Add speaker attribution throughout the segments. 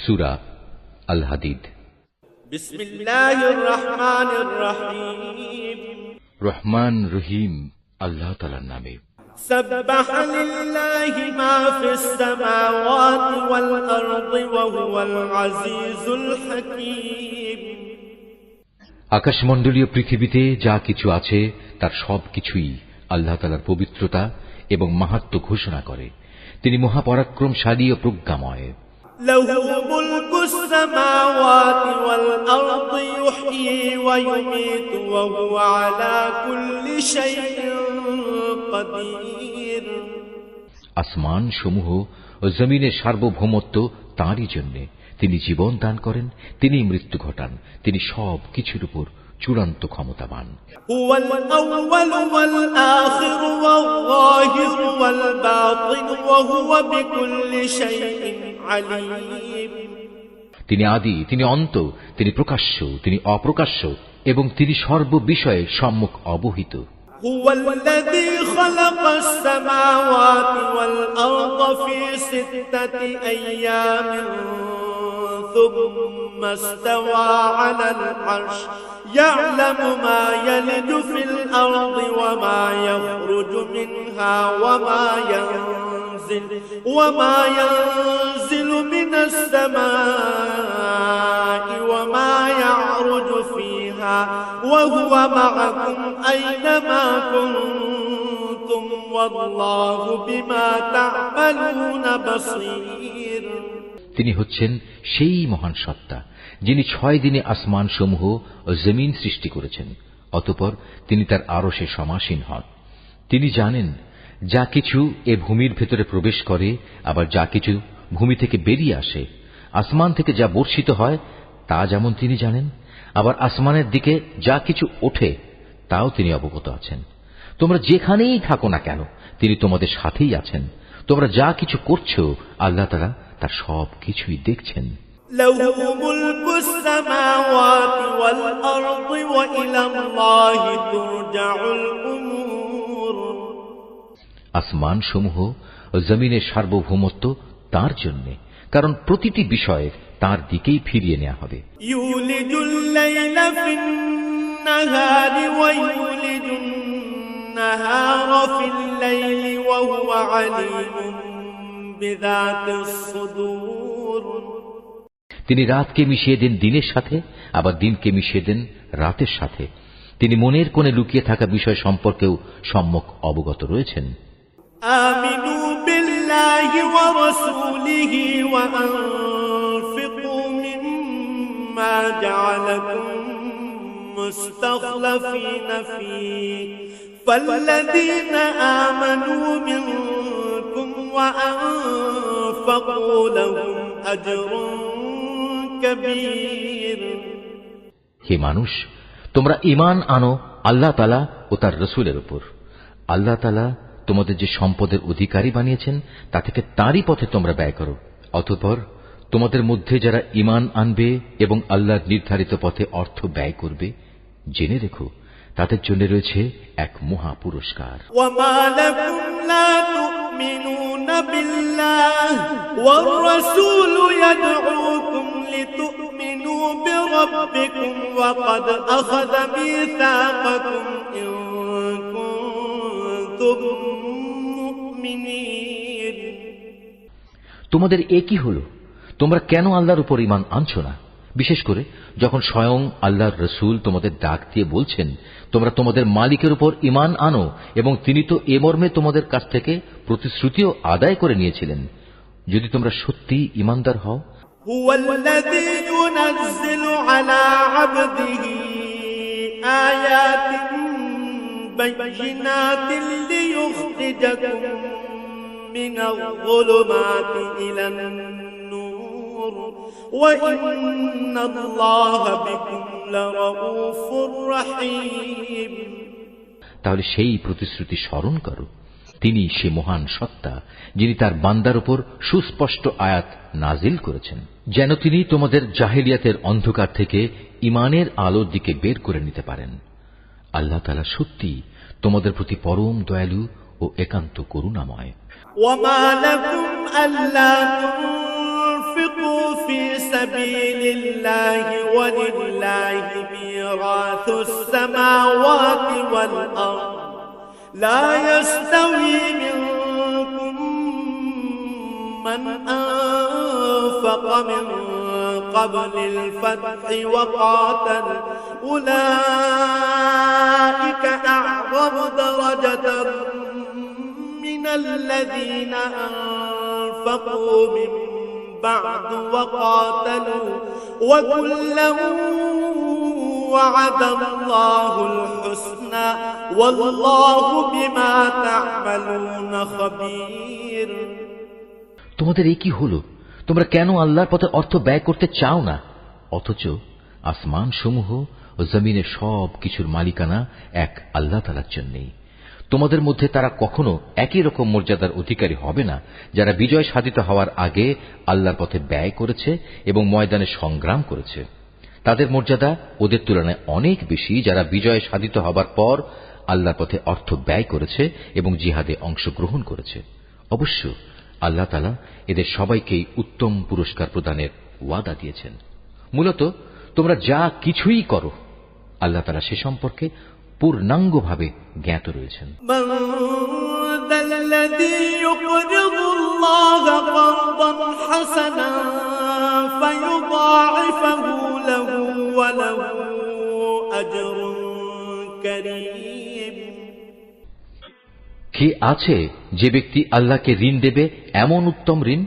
Speaker 1: সূরা আল হাদিদ।
Speaker 2: বিসমিল্লাহির রহমানির রহিম।
Speaker 1: রহমান রহিম আল্লাহ তাআলার নামে।
Speaker 2: সাব্বাহা লিল্লাহি মা ফিস সামাওয়াতি ওয়াল আরদি ওয়া হুয়াল আজিজুল হাকীম।
Speaker 1: আকাশমণ্ডলীয় পৃথিবীতে যা কিছু আছে তার সবকিছুই আল্লাহ তাআলার পবিত্রতা এবং মাহাত্ম্য ঘোষণা করে। তিনি মহাপরাক্রমশালী ও প্রজ্ঞাময়।
Speaker 2: লাহু মুলকুস সামাওয়াতি ওয়াল আরদি ইউহয়ী ওয়া ইউমীতু ওয়া হুয়া আলা কুল্লি শাইইন কাদির।
Speaker 1: আসমান সমূহ ও জমিনের সার্বভৌমত্ব তাঁরই জন্য। তিনি জীবন দান করেন, তিনি মৃত্যু ঘটান, তিনি সব কিছুর উপর চূড়ান্ত ক্ষমতাবান।
Speaker 2: হুয়াল আউয়ালু ওয়াল আখিরু ওয়াল যাহিরু ওয়াল বাতিনু ওয়া হুয়া বিকুল্লি শাইইন আলীম।
Speaker 1: তিনি আদি, তিনি অন্ত, তিনি প্রকাশ্য, তিনি অপ্রকাশ্য এবং তিনি সর্ববিষয়ে সম্মুখ অবহিত।
Speaker 2: হুয়াল্লাযী খালাকাস সামাওয়াতি ওয়াল আরদা ফি সিত্তাতি আইয়ামিন ثم استوى على العرش يعلم ما يلج في الأرض وما يخرج منها وما ينزل من السماء وما يعرج فيها وهو معكم أينما كنتم والله بما تعملون بصير।
Speaker 1: তিনি হচ্ছেন সেই মহান সত্তা যিনি 6 দিনে আসমান সমূহ ও জমিন সৃষ্টি করেছেন। অতঃপর তিনি তার আরশে সমাসীন হন। তিনি জানেন যা কিছু এ ভূমির ভেতরে প্রবেশ করে, আবার যা কিছু ভূমি থেকে বেরিয়ে আসে। আসমান থেকে যা বর্ষিত হয় তা যেমন তিনি জানেন, আবার আসমানের দিকে যা কিছু ওঠে তাও তিনি অবগত আছেন। তোমরা যেখানেই থাকো না কেন তিনি তোমাদের সাথেই আছেন। তোমরা যা কিছু করছো আল্লাহ তাআলা তার সব কিছুই দেখছেন।
Speaker 2: লাহু মুলকুস সামাওয়াতি ওয়াল আরদি ওয়া ইলাল্লাহি তুরজাউল উমুর।
Speaker 1: আসমান সমূহ ও জমিনের সার্বভৌমত্ব তার জন্য, কারণ প্রতিটি বিষয়ে তার দিকেই ফিরিয়ে নেওয়া হবে।
Speaker 2: ইউলিজুল লাইলা ফিন নাহারি ওয়া ইউলিজুন নাহারা ফিল লাইলি ওয়া হুয়া আলীমুন বিযাতিস সুদূর।
Speaker 1: তিনি রাতকে মিশিয়ে দেন দিনের সাথে, আবার দিনকে মিশিয়ে দেন রাতের সাথে। তিনি মনের কোণে লুকিয়ে থাকা বিষয় সম্পর্কেও সম্যক অবগত রয়েছেন।
Speaker 2: আমিনু বিল্লাহি ওয়া রাসূলিহি ওয়া আনফিকু মিম্মা জাআলাকুম মুস্তাখলাফিনা ফীহি ফাল্লাযীনা আমানু মিনকুম ওয়া আনফাকু লাহুম আজরুন কাবীর।
Speaker 1: হে মানুষ, তোমরা ঈমান আনো আল্লাহ তাআলা ও তার রাসূলের উপর। আল্লাহ তাআলা তোমাদের যে সম্পদের অধিকারী বানিয়েছেন তা থেকে তারই পথে তোমরা ব্যয় করো। অতঃপর তোমাদের মধ্যে যারা ঈমান আনবে এবং আল্লাহর নির্ধারিত পথে অর্থ ব্যয় করবে, জেনে রেখো তাদের জন্য রয়েছে এক মহা পুরস্কার।
Speaker 2: ওয়ামা লাকুম লা তুমিনুনা বিল্লাহি ওয়ার রাসূলু ইয়াদউকুম লিতুমিনু বিরাব্বিকুম ওয়া ক্বাদ আখাযা মিসাকাকুম ইন কুনতুম মুমিনিন।
Speaker 1: তোমাদের এ কি হলো? তোমরা কেন আল্লাহর উপর ঈমান আনছো না? বিশেষ করে যখন স্বয়ং আল্লাহর রাসূল তোমাদের ডাক দিয়ে বলছেন তোমরা তোমাদের মালিকের উপর ঈমান আনো, এবং তিনি তো এ মর্মে তোমাদের কাছ থেকে প্রতিশ্রুতিও আদায় করে নিয়েছিলেন। যদি তোমরা সত্যি ঈমানদার হও,
Speaker 2: হুয়াল্লাযী ইউনাজ্জিলু আলা আবদিহি আয়াতিন বায়িনাতিন লিয়ুখরিজাকুম মিনাল যুলুমাতি ইলান নূর ওয়া ইন্নাল্লাহা বিকুম লারাউফুর রহিম।
Speaker 1: তাহলে সেই প্রতিশ্রুতি স্মরণ করো। তিনি সে মহান সত্তা যিনি তার বান্দার উপর সুস্পষ্ট আয়াত নাজিল করেছেন, যেন তিনি তোমাদের জাহেলিয়াতের অন্ধকার থেকে ঈমানের আলোর দিকে বের করে নিতে পারেন। আল্লাহ তাআলা সত্যি তোমাদের প্রতি পরম দয়ালু ও একান্ত করুণাময়।
Speaker 2: ওয়ামা লাকুম আল্লা তুনফিকু ফি سبيل الله ولله ميراث السماوات والأرض لا يستوي منكم من أنفق من قبل الفتح وقاتل أولئك أعظم درجة من الذين أنفقوا من بعد وقاتلوا وكلا وعد الله الحسنى والله بما تعملون خبير।
Speaker 1: তোমাদের এই কি হলো? তোমরা কেন আল্লাহর পথে অর্থ ব্যয় করতে চাও না, অথচ আসমান সমূহ ও জমিনের সব কিছুর মালিকানা এক আল্লাহ তাআলার জন্যই। তোমাদের মধ্যে তারা কখনো একই রকম মর্যাদার অধিকারী হবে না যারা বিজয় সাধিত হওয়ার আগে আল্লাহর পথে ব্যয় করেছে এবং ময়দানে সংগ্রাম করেছে। তাদের মর্যাদা ওদের তুলনায় অনেক বেশি যারা বিজয় সাধিত হবার পর আল্লাহর পথে অর্থ ব্যয় করেছে এবং জিহাদে অংশগ্রহণ করেছে। অবশ্য আল্লাহ তাআলা এদের সবাইকেই উত্তম পুরস্কার প্রদানের ওয়াদা দিয়েছেন। মূলত তোমরা যা কিছুই করো আল্লাহ তাআলা সে সম্পর্কে পূর্ণাঙ্গভাবে জ্ঞাত রয়েছেন। কে আছে যে ব্যক্তি আল্লাহকে ঋণ দেবে এমন উত্তম ঋণ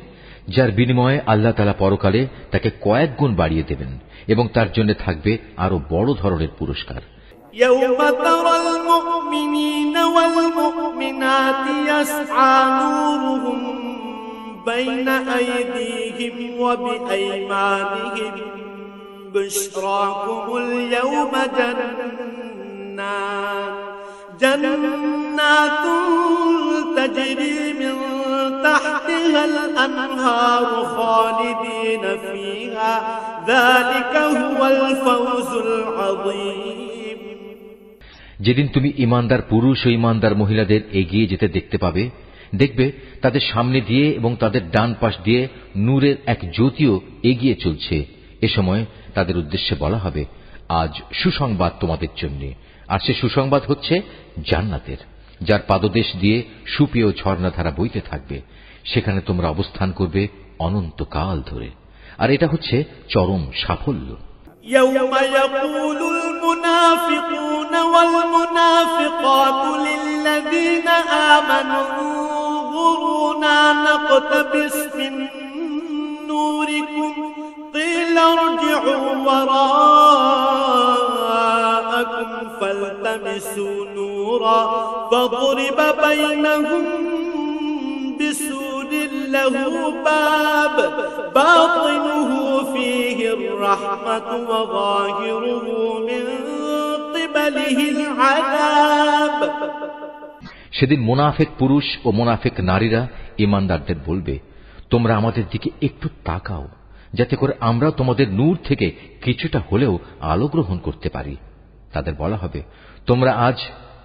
Speaker 1: যার বিনিময়ে আল্লাহ তাআলা পরকালে তাকে কয়েক গুণ বাড়িয়ে দেবেন এবং তার জন্য থাকবে আরো বড় ধরনের পুরস্কার।
Speaker 2: يوم ترى المؤمنين والمؤمنات يسعى نورهم بين أيديهم وبأيمانهم بشراكم اليوم جنات تجري من تحتها الأنهار خالدين فيها ذلك هو الفوز العظيم।
Speaker 1: যেদিন তুমি ইমানদার পুরুষ ও ইমানদার মহিলাদের এগিয়ে যেতে দেখতে পাবে, দেখবে তাদের সামনে দিয়ে এবং তাদের ডান পাশ দিয়ে নূরের এক জ্যোতিও এগিয়ে চলছে। এ সময় তাদের উদ্দেশ্যে বলা হবে, আজ সুসংবাদ তোমাদের জন্য। আর সে সুসংবাদ হচ্ছে জান্নাতের, যার পাদদেশ দিয়ে সুপেয় ঝর্ণাধারা বইতে থাকবে। সেখানে তোমরা অবস্থান করবে অনন্তকাল ধরে। আর এটা হচ্ছে চরম সাফল্য।
Speaker 2: يوم يقول المنافقون والمنافقات للذين آمنوا انظرونا نقتبس من نوركم قيل ارجعوا وراءكم فالتمسوا نورا فضرب بينهم بسور له باب باطنه فيه الرحمة وظاهره من قبله العذاب।
Speaker 1: সেদিন মুনাফিক পুরুষ ও মুনাফিক নারীরা ঈমানদারদের বলবে, তোমরা আমাদের দিকে একটু তাকাও, যাতে করে আমরা তোমাদের নূর থেকে কিছুটা হলেও আলো গ্রহণ করতে পারি। তাদের বলা হবে, তোমরা আজ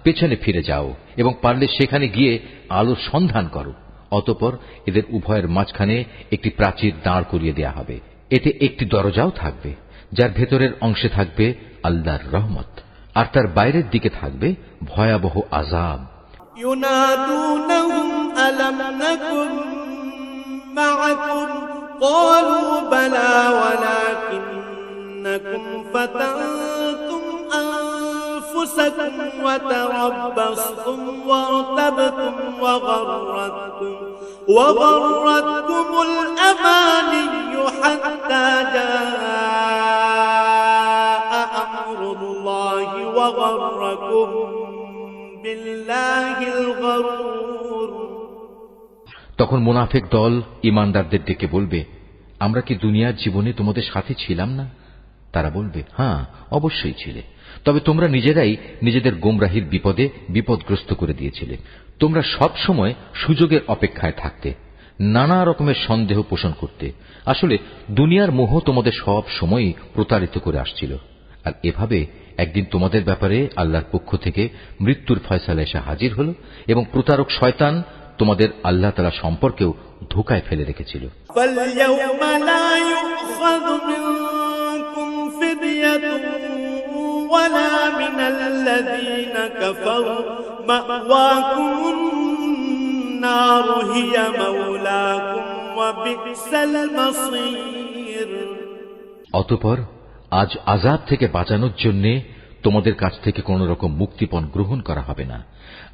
Speaker 1: পেছনে ফিরে যাও এবং পারলে সেখানে গিয়ে আলোর সন্ধান করো। অতঃপর এদের উভয়ের মাঝখানে একটি প্রাচীর দাঁড় করিয়ে দেয়া হবে। এতে একটি দরজাও থাকবে, যার ভেতরের অংশে থাকবে আল্লাহর রহমত, আর তার বাইরের দিকে থাকবে ভয়াবহ আযাব।
Speaker 2: ينادونهم ألم نكن معكم قالوا بلى ولكنكم فتنتم أنفسكم وتربصتم وارتبتم وغرتكم الأماني حتى جاء أمر الله وغركم بالله الغرور।
Speaker 1: তখন মুনাফিক দল ঈমানদারদের ডেকে বলবে, আমরা কি দুনিয়ার জীবনে তোমাদের সাথে ছিলাম না? তারা বলবে, হ্যাঁ অবশ্যই ছিলে, তবে তোমরা নিজেরাই নিজেদের গোমরাহির বিপদে বিপদগ্রস্ত করে দিয়েছিলে। তোমরা সব সময় সুযোগের অপেক্ষায় থাকতে, নানা রকমের সন্দেহ পোষণ করতে। আসলে দুনিয়ার মোহ তোমাদের সব সময়ই প্রতারিত করে আসছিল। আর এভাবে একদিন তোমাদের ব্যাপারে আল্লাহর পক্ষ থেকে মৃত্যুর ফয়সালা এসে হাজির হল এবং প্রতারক শয়তান তোমাদের আল্লাহ তাআলা সম্পর্কেও ধোঁকায় ফেলে রেখেছিল।
Speaker 2: فاليوم لا يؤخذ ولا من الذين كفروا مأواكم النار هي مولاكم وبئس المصير
Speaker 1: অতঃপর আজ আযাব থেকে বাঁচানোর জন্য তোমাদের কাছ থেকে কোন রকম মুক্তিপণ গ্রহণ করা হবে না,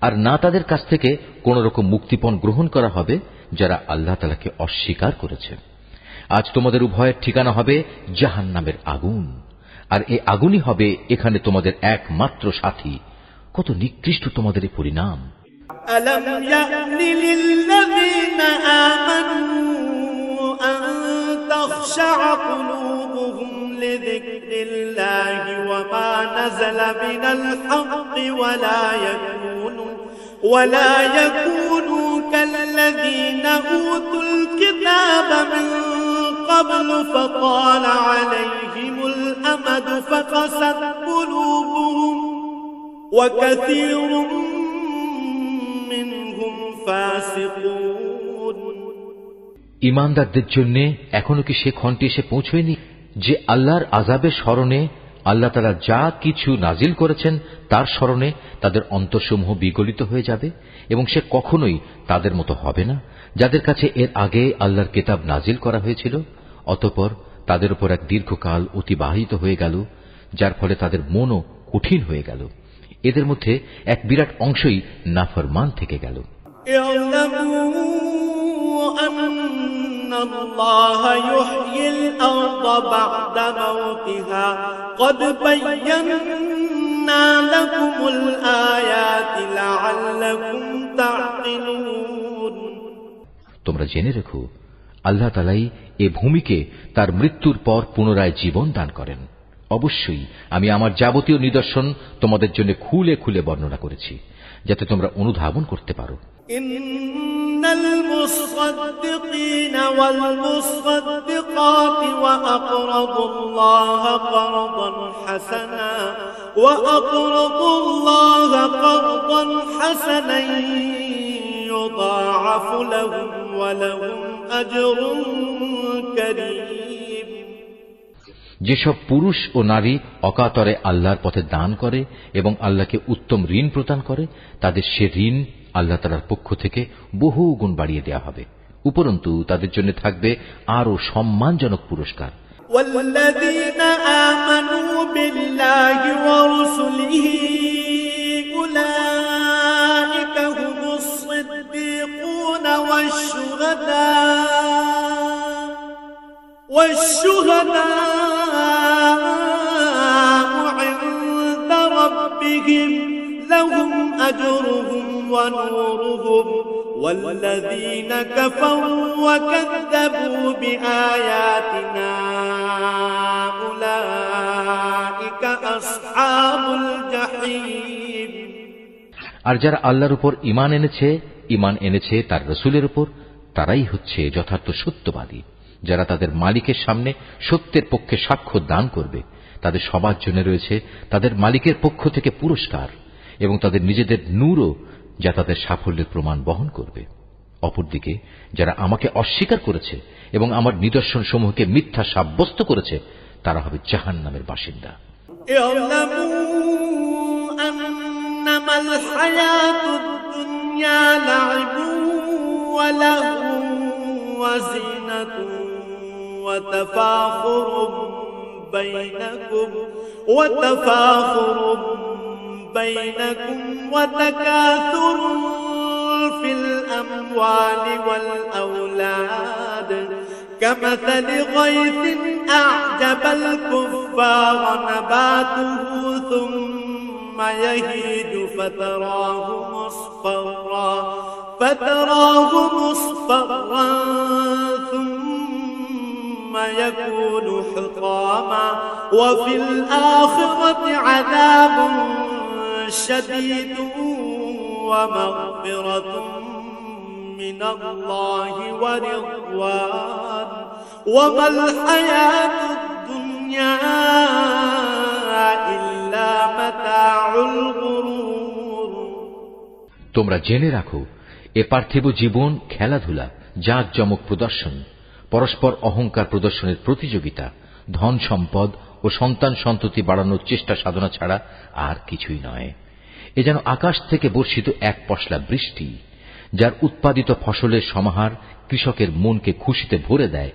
Speaker 1: আর না তাদের কাছ থেকে কোন রকম মুক্তিপণ গ্রহণ করা হবে যারা আল্লাহ তাআলাকে অস্বীকার করেছে। আজ তোমাদের উভয়ের ঠিকানা হবে জাহান্নামের আগুন, আর এই আগুনই হবে এখানে তোমাদের একমাত্র সাথী। কত নিকৃষ্ট তোমাদের এই পরিণাম।
Speaker 2: ألم يأن للذين آمنوا أن تخشع قلوبهم لذكر الله وما نزل من الحق ولا يكونوا كالذين أوتوا الكتاب من قبل فطال عليهم الأمد فقست قلوبهم وكثير منهم فاسقون
Speaker 1: ঈমানদারদের জন্য এখনো কি সে ক্ষণটি এসে পৌঁছয়নি যে আল্লাহর আযাবের স্মরণে আল্লাহ তাআলা যা কিছু নাজিল করেছেন তার স্মরণে তাদের অন্তরসমূহ বিগলিত হয়ে যাবে এবং সে কখনোই তাদের মতো হবে না যাদের কাছে এর আগে আল্লাহর কিতাব নাজিল করা হয়েছিল। অতঃপর তাদের উপর এক দীর্ঘকাল অতিবাহিত হয়ে গেল, যার ফলে তাদের মনও কঠিন হয়ে গেল। এদের মধ্যে এক বিরাট অংশই নাফরমান থেকে গেল।
Speaker 2: أن الله يحيي الأرض بعد موتها قد بينا لكم الآيات لعلكم تعقلون
Speaker 1: তোমরা জেনে রেখো, আল্লাহ তাআলাই এ ভূমিকে তার মৃত্যুর পর পুনরায় জীবন দান করেন। অবশ্যই আমি আমার যাবতীয় নিদর্শন তোমাদের জন্য খুলে খুলে বর্ণনা করেছি, যাতে তোমরা অনুধাবন করতে পারো।
Speaker 2: المصدقين والمصدقات وأقرضوا الله قرضا حسنا يضاعف لهم ولهم أجر كريم
Speaker 1: যেসব পুরুষ ও নারী অকাতরে আল্লাহর পথে দান করে এবং আল্লাহকে উত্তম ঋণ প্রদান করে, তাদের সে ঋণ আল্লাহ তাআলার পক্ষ থেকে বহু গুণ বাড়িয়ে দেওয়া হবে। উপরন্তু তাদের জন্য থাকবে আরো সম্মানজনক পুরস্কার।
Speaker 2: والذين آمنوا بالله ورسله أولئك هم الصديقون والشهداء عند ربهم لهم أجرهم ونورهم والذين كفروا وكذبوا بآياتنا أولئك أصحاب الجحيم
Speaker 1: আর যারা আল্লাহর উপর ঈমান এনেছে তার রাসূলের উপর, তারাই হচ্ছে যথার্থ সত্যবাদী, যারা তাদের মালিকের সামনে সত্যের পক্ষে সাক্ষ্য দান করবে। তাদের সবার জন্য রয়েছে তাদের মালিকের পক্ষ থেকে পুরস্কার এবং তাদের নিজেদের নূরও, যা তাদের সাফল্যের প্রমাণ বহন করবে। অপরদিকে যারা আমাকে অস্বীকার করেছে এবং আমার নিদর্শন সমূহকে মিথ্যা সাব্যস্ত করেছে, তারা হবে জাহান্নামের বাসিন্দা।
Speaker 2: أنما الحياة الدنيا لعب ولهو وزينة وتفاخر بينكم وتكاثر في الأموال والأولاد كمثل غيث أعجب الكفار نباته ثم يهيج فتراه مصفرا ثم يكون حطاما وفي الآخرة عذاب شديد ومغفرة من الله ورضوان وما الحياة الدنيا إلا متاع الغرور
Speaker 1: তোমরা জেনে রাখো, এ পার্থিব জীবন খেলাধুলা, জাঁকজমক প্রদর্শন, পরস্পর অহংকার প্রদর্শনের প্রতিযোগিতা, ধন সম্পদ ও সন্তান সন্ততি বাড়ানোর চেষ্টা সাধনা ছাড়া আর কিছুই নয়। এ যেন আকাশ থেকে বর্ষিত এক পশলা বৃষ্টি, যার উৎপাদিত ফসলের সমাহার কৃষকের মনকে খুশিতে ভরে দেয়।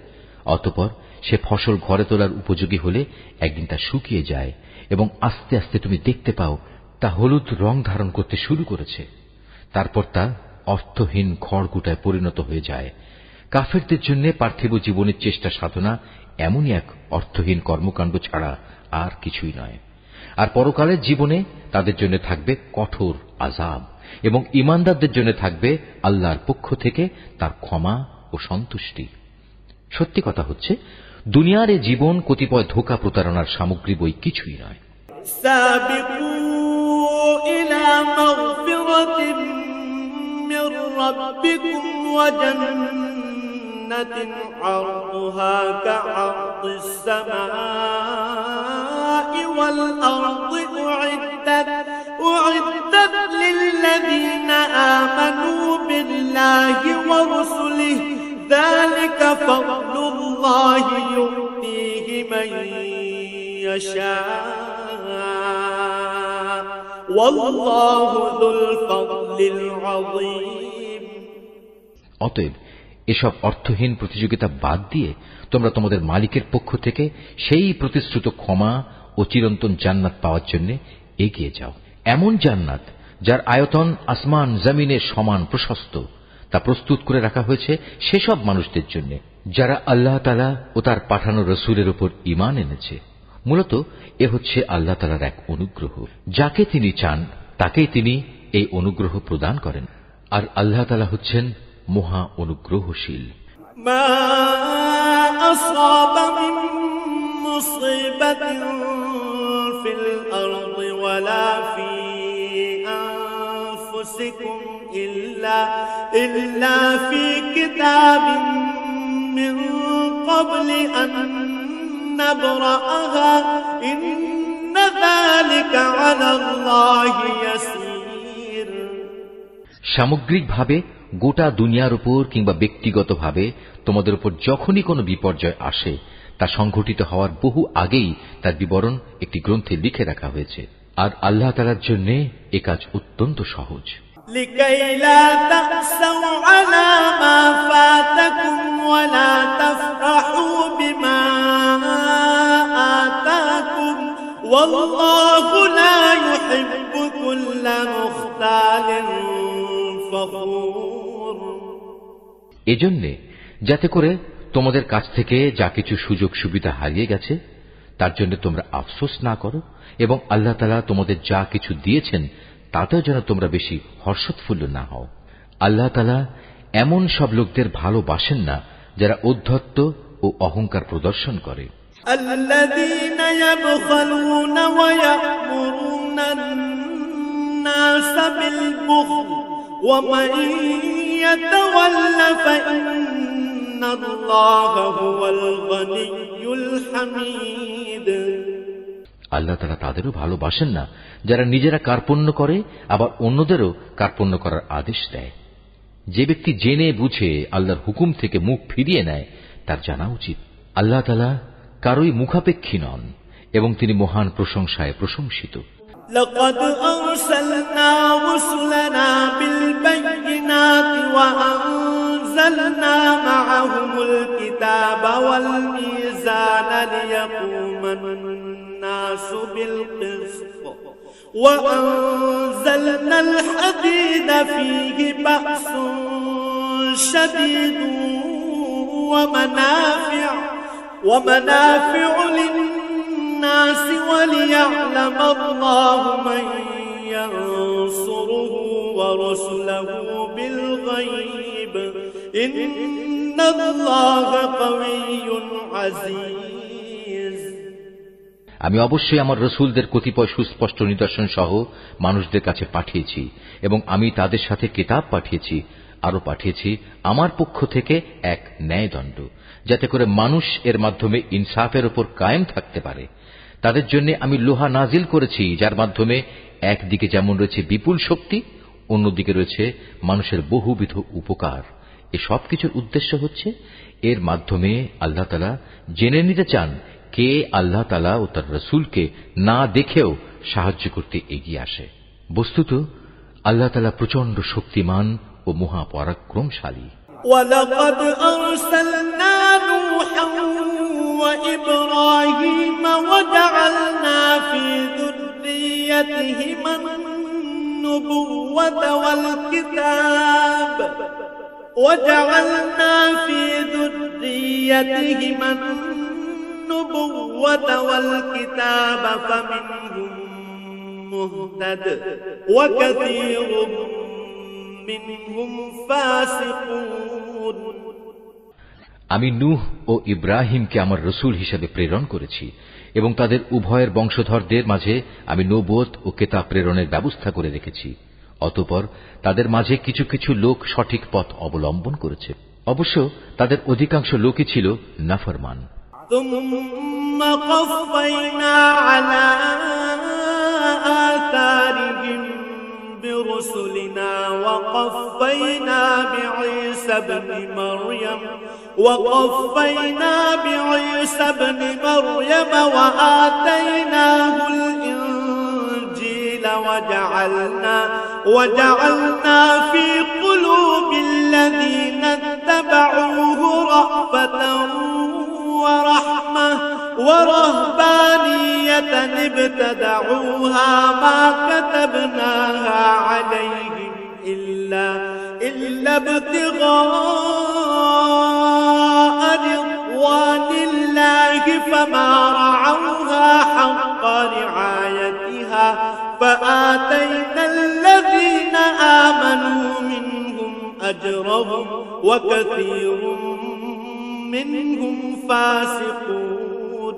Speaker 1: অতঃপর সে ফসল ঘরে তোলার উপযোগী হলে একদিন তা শুকিয়ে যায় এবং আস্তে আস্তে তুমি দেখতে পাও তা হলুদ রং ধারণ করতে শুরু করেছে। তারপর তা অর্থহীন খড়কুটায় পরিণত হয়ে যায়। কাফেরদের জন্য পার্থিব জীবনের চেষ্টা সাধনা এমনই এক অর্থহীন কর্মকাণ্ড ছাড়া আর কিছুই নয়। আর পরকালের জীবনে তাদের জন্য থাকবে কঠোর আযাব এবং ঈমানদারদের জন্য থাকবে আল্লাহর পক্ষ থেকে তার ক্ষমা ও সন্তুষ্টি। সত্যি কথা হচ্ছে, দুনিয়ার এ জীবন কতিপয় ধোঁকা প্রতারণার সামগ্রী বই কিছুই নয়।
Speaker 2: সাবিকু ইলা মাগফিরাতিন মির রাব্বিকুম ওয়া জান্নাতিন আরদুহা কা'আরদিস সামাই ওয়াল আরদি উ'ইদ্দাত লিল্লাযীনা আমানু বিল্লাহি ওয়া রাসূলিহি যালিকা ফাদলুল্লাহি ইউতিহি মান يشاء والله ذو الفضل العظيم।
Speaker 1: অতএব এসব অর্থহীন প্রতিযোগিতা বাদ দিয়ে তোমরা তোমাদের মালিকের পক্ষ থেকে সেই প্রতিশ্রুত ক্ষমা ও চিরন্তন জান্নাত পাওয়ার জন্য এগিয়ে যাও। এমন জান্নাত যার আয়তন আসমান জমিনের সমান প্রশস্ত, তা প্রস্তুত করে রাখা হয়েছে সেসব মানুষদের জন্য যারা আল্লাহ তাআলা ও তার পাঠানো রসুলের উপর ঈমান এনেছে। মূলত এ হচ্ছে আল্লাহ তাআলার এক অনুগ্রহ। যাকে তিনি চান তাকেই তিনি এই অনুগ্রহ প্রদান করেন, আর আল্লাহ তাআলা হচ্ছেন মহা অনুগ্রহশীল।
Speaker 2: মা আসাবা মিন মুসিবাতিন ফিল আরদি ওয়ালা ফি আনফুসিকুম ইল্লা ফি কিতাবিন মিন ক্বাবলি আন نبرأها إن ذلك على الله يسير।
Speaker 1: সামগ্রিকভাবে গোটা দুনিয়ার উপর কিংবা ব্যক্তিগতভাবে তোমাদের উপর যখনই কোনো বিপর্যয় আসে, তা সংঘটিত হওয়ার বহু আগেই তার বিবরণ একটি গ্রন্থে লিখে রাখা হয়েছে। আর আল্লাহ তাআলার জন্য এ কাজ অত্যন্ত সহজ।
Speaker 2: لكي لا تأسوا على ما فاتكم ولا تفرحوا بما آتاكم والله لا يحب كل مختال فخور।
Speaker 1: এজন্যে যাতে করে তোমাদের কাছ থেকে যা কিছু সুযোগ সুবিধা হারিয়ে গেছে তার জন্য তোমরা আফসোস না করো, এবং আল্লাহ তাআলা তোমাদের যা কিছু দিয়েছেন তাতেও যেন তোমরা বেশি হর্ষোৎফুল্ল না হও। আল্লাহ তাআলা এমন সব লোকদের ভালোবাসেন না যারা ঔদ্ধত্য ও অহংকার প্রদর্শন করে।
Speaker 2: الذين يبخلون ويأمرون الناس بالبخل ومن يتول فإن الله هو الغني الحميد।
Speaker 1: আল্লাহ তাআলা তাদেরও ভালোবাসেন না যারা নিজেরা কার্পণ্য করে আবার অন্যদেরও কার্পণ্য করার আদেশ দেয়। যে ব্যক্তি জেনে বুঝে আল্লাহর হুকুম থেকে মুখ ফিরিয়ে নেয় তার জানা উচিত আল্লাহ তাআলা কারোই মুখাপেক্ষী নন এবং তিনি মহান প্রশংসায় প্রশংসিত।
Speaker 2: لقد أرسلنا رسلنا بالبينات وأنزلنا معهم الكتاب والميزان ليقوم الناس بالقسط وأنزلنا الحديد فيه بأس شديد ومنافع للناس وليعلم الله من ينصره ورسله بالغيب إن الله قوي عزيز।
Speaker 1: আমি অবশ্যই আমার রসুলদের কতিপয় সুস্পষ্ট নিদর্শন সহ মানুষদের কাছে পাঠিয়েছি, এবং আমি তাদের সাথে কিতাব পাঠিয়েছি, আরো পাঠিয়েছি আমার পক্ষ থেকে এক ন্যায়দণ্ড, যাতে করে মানুষ এর মাধ্যমে ইনসাফের উপর কায়েম থাকতে পারে। তাদের জন্য আমি লোহা নাজিল করেছি, যার মাধ্যমে একদিকে যেমন রয়েছে বিপুল শক্তি, অন্যদিকে রয়েছে মানুষের বহুবিধ উপকার। এ সব কিছুর উদ্দেশ্য হচ্ছে এর মাধ্যমে আল্লাহ তাআলা জেনে নিতে চান কে আল্লাহ তাআলা ও তার রাসূলকে না দেখেও সাহায্য করতে এগিয়ে আসে। বস্তুত আল্লাহ তাআলা প্রচন্ড শক্তিমান ও মহাপরাক্রমশালী।
Speaker 2: وَلَقَدْ أَرْسَلْنَا نُوحًا وَإِبْرَاهِيمَ وَجَعَلْنَا فِي ذُرِّيَّتِهِمَا النُّبُوَّةَ وَالْكِتَابَ فَمِنْهُم مُهْتَدٍ وَكَثِيرٌ منهم فاسقون।
Speaker 1: আমি নূহ ও ইব্রাহিমকে আমার রসুল হিসেবে প্রেরণ করেছি এবং তাদের উভয়ের বংশধরদের মাঝে আমি নবুয়ত ও কিতাব প্রেরণের ব্যবস্থা করে রেখেছি। অতঃপর তাদের মাঝে কিছু কিছু লোক সঠিক পথ অবলম্বন করেছে, অবশ্য তাদের অধিকাংশ লোকই ছিল নাফরমান।
Speaker 2: ثم قفينا على آثارهم برسلنا وقفينا بعيسى ابن مريم وآتيناه الإنجيل وجعلنا في قلوب الذين اتبعوه رأفة ورحمة ورهبانية ابتدعوها ما كتبناها عليهم إلا ابتغاء رضوان الله فما رعوها حق رعايتها فآتينا الذين آمنوا منهم أجرهم وكثير منهم فاسقون।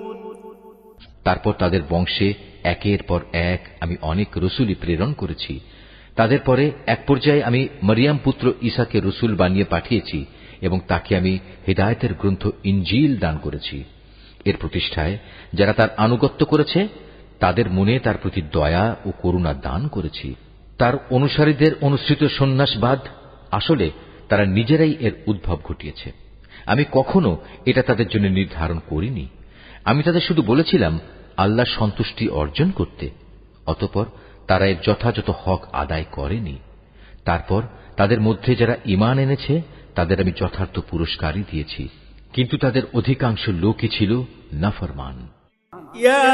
Speaker 1: তারপর তাদের বংশে একের পর এক আমি অনেক রসুলই প্রেরণ করেছি। তাদের পরে এক পর্যায়ে আমি মরিয়াম পুত্র ঈসাকে রসুল বানিয়ে পাঠিয়েছি এবং তাকে আমি হিদায়াতের গ্রন্থ ইনজিল দান করেছি। এর প্রতিষ্ঠায় যারা তার আনুগত্য করেছে তাদের মনে তার প্রতি দয়া ও করুণা দান করেছি। তার অনুসারীদের অনুসৃত সন্ন্যাসবাদ আসলে তারা নিজেরাই এর উদ্ভব ঘটিয়েছে। আমি কখনো এটা তাদের জন্য নির্ধারণ করিনি। আমি তাদের শুধু বলেছিলাম আল্লাহ সন্তুষ্টি অর্জন করতে। অতঃপর তারা এর যথাযথ হক আদায় করেনি। তারপর তাদের মধ্যে যারা ঈমান এনেছে তাদের আমি যথার্থ পুরস্কারই দিয়েছি, কিন্তু তাদের অধিকাংশ লোকই ছিল নাফরমান।
Speaker 2: يا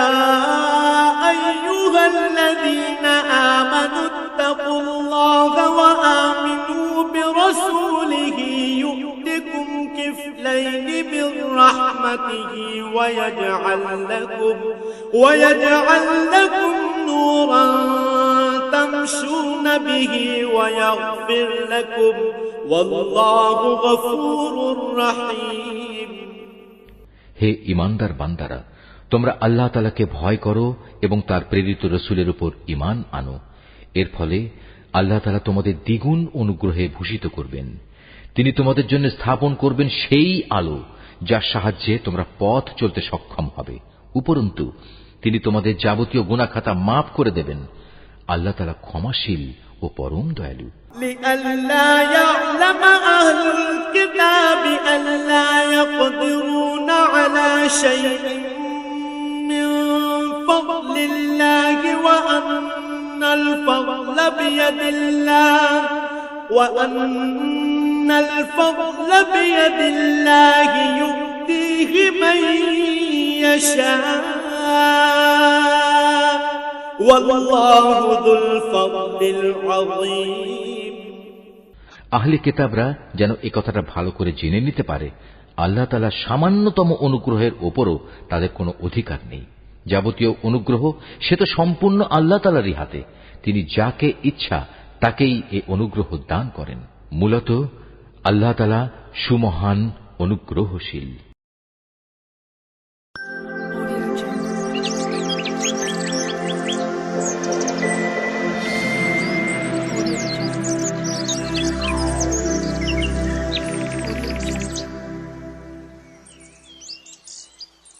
Speaker 2: أيها الذين آمنوا اتقوا الله وآمنوا برسوله يؤتكم كفلين من رحمته ويجعل لكم نورا تمشون به ويغفر لكم والله غفور رحيم।
Speaker 1: হে ঈমানদার বান্দারা, তোমরা আল্লাহ তাআলাকে ভয় করো এবং তার প্রেরিত রসুলের উপর ঈমান আনো। এর ফলে আল্লাহ তাআলা তোমাদের দ্বিগুণ অনুগ্রহে ভূষিত করবেন। তিনি তোমাদের জন্য স্থাপন করবেন সেই আলো যার সাহায্যে তোমরা পথ চলতে সক্ষম হবে। উপরন্তু তিনি তোমাদের যাবতীয় গুনাহ খাতা মাফ করে দেবেন। আল্লাহ তাআলা ক্ষমাশীল ও পরম দয়ালু।
Speaker 2: لئلا يعلم أهل الكتاب ألا يقدرون على شيء من فضل الله وأن الفضل بيد الله يؤتيه من يشاء والله ذو الفضل العظيم।
Speaker 1: আহলে কিতাবরা যেন এই কথাটা ভালো করে জেনে নিতে পারে আল্লাহ তাআলা সামান্যতম অনুগ্রহের ওপরও তাদের কোনো অধিকার নেই। যাবতীয় অনুগ্রহ সে তো সম্পূর্ণ আল্লাহ তাআলারই হাতে। তিনি যাকে ইচ্ছা তাকেই এই অনুগ্রহ দান করেন। মূলত আল্লাহ তাআলা সুমহান অনুগ্রহশীল।